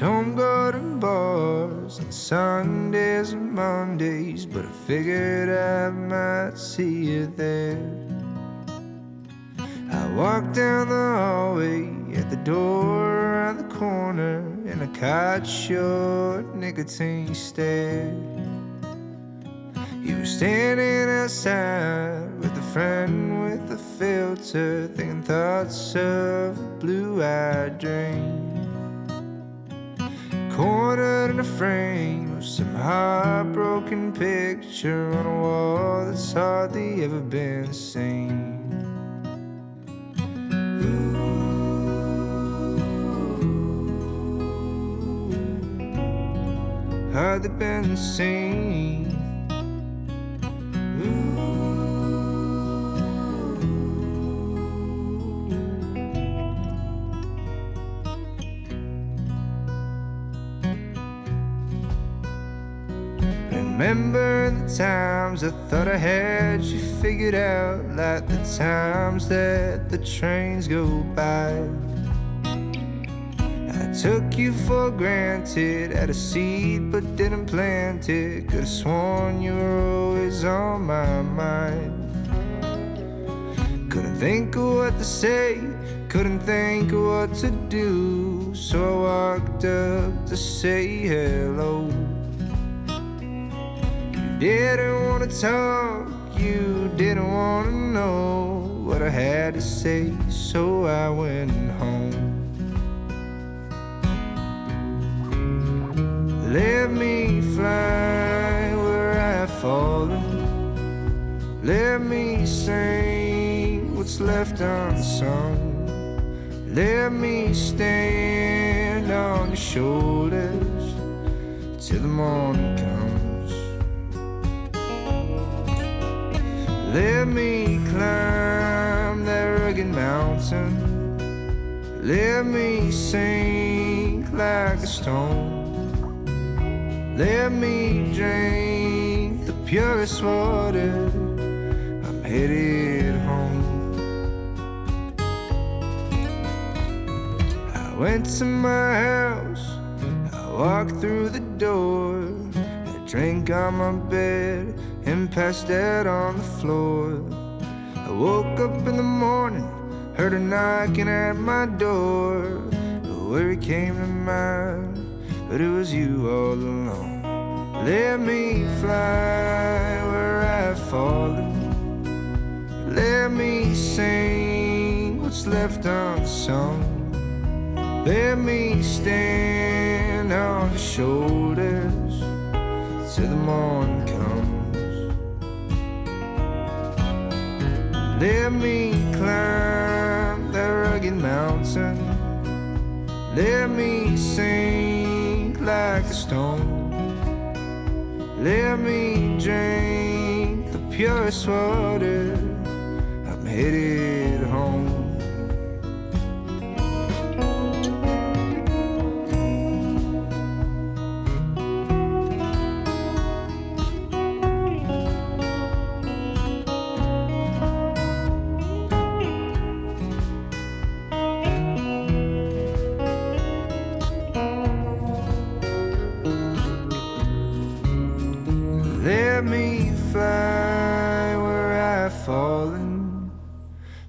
don't go to bars on Sundays and Mondays, but I figured I might see you there. I walked down the hallway at the door around the corner, and I caught your nicotine stare. You were standing outside with a friend with a filter, thinking thoughts of a blue-eyed dream. Cornered in a frame of some heartbroken picture on a wall that's hardly ever been seen. Hardly been seen. Remember the times I thought I had you figured out, like the times that the trains go by. I took you for granted, had a seed but didn't plant it. Could've sworn you were always on my mind. Couldn't think of what to say, couldn't think of what to do, so I walked up to say hello. Didn't wanna talk, you didn't wanna know what I had to say, so I went home. Let me fly where I've fallen. Let me sing what's left unsung. Let me stand on your shoulders till the morning comes. Let me climb that rugged mountain. Let me sink like a stone. Let me drink the purest water. I'm headed home. I went to my house, I walked through the door. I drank on my bed and passed out on the floor. I woke up in the morning, heard her knocking at my door. A worry came to mind, but it was you all along. Let me fly where I've fallen. Let me sing what's left unsung. Let me stand on your shoulders till the morning comes. Let me climb that rugged mountain. Let me sink like a stone. Let me drink the purest water. I'm headed home. Let me fly where I've fallen.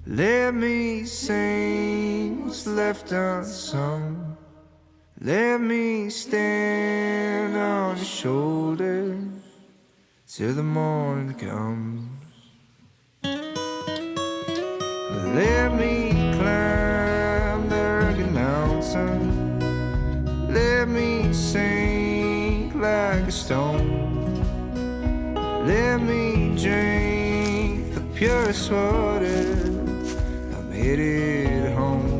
Let me sing what's left unsung. Let me stand on your shoulders till the morning comes. Let me climb the rugged mountain. Let me sink like a stone. Let me drink the purest water. I'm headed home.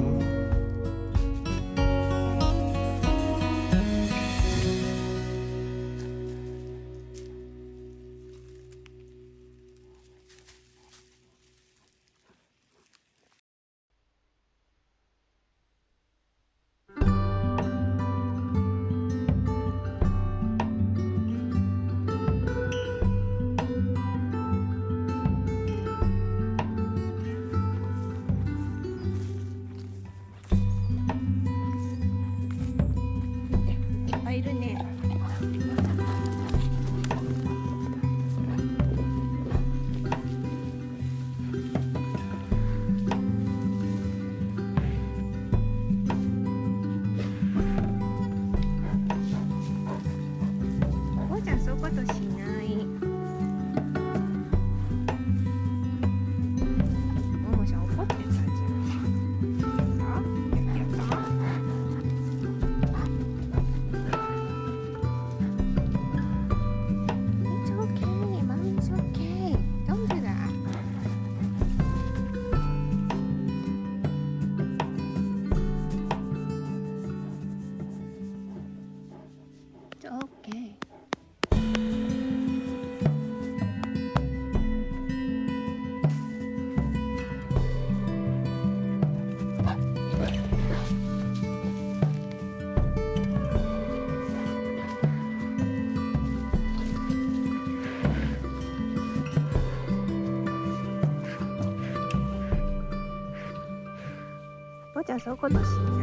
ちゃんそういうことし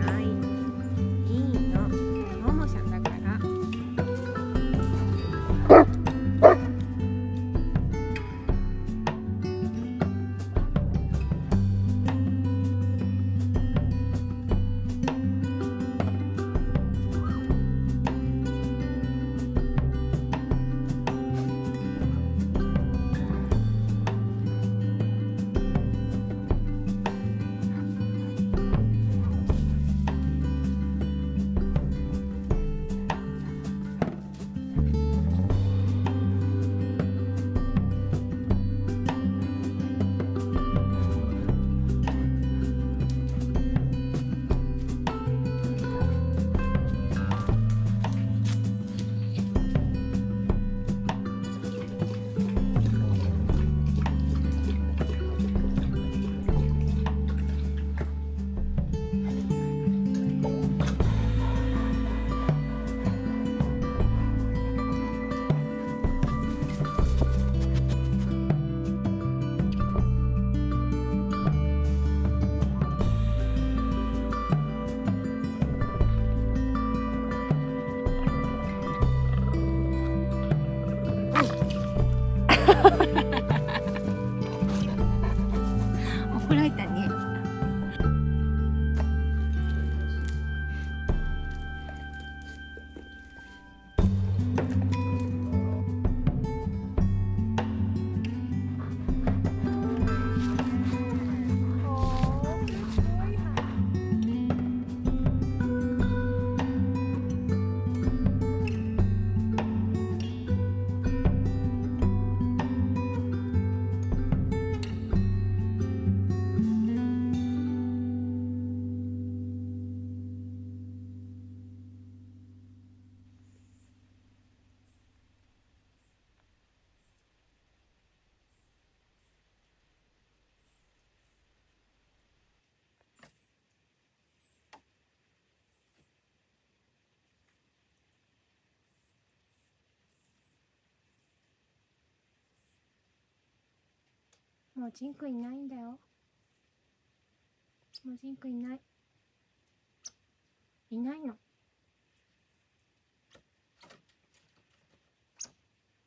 ない。いいの。ももちゃんだから。怒られたね。もうジンクいないんだよ。もうジンクいない。いないの。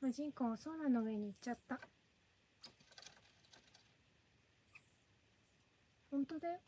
もうジンクお空の上に行っちゃった。本当だよ。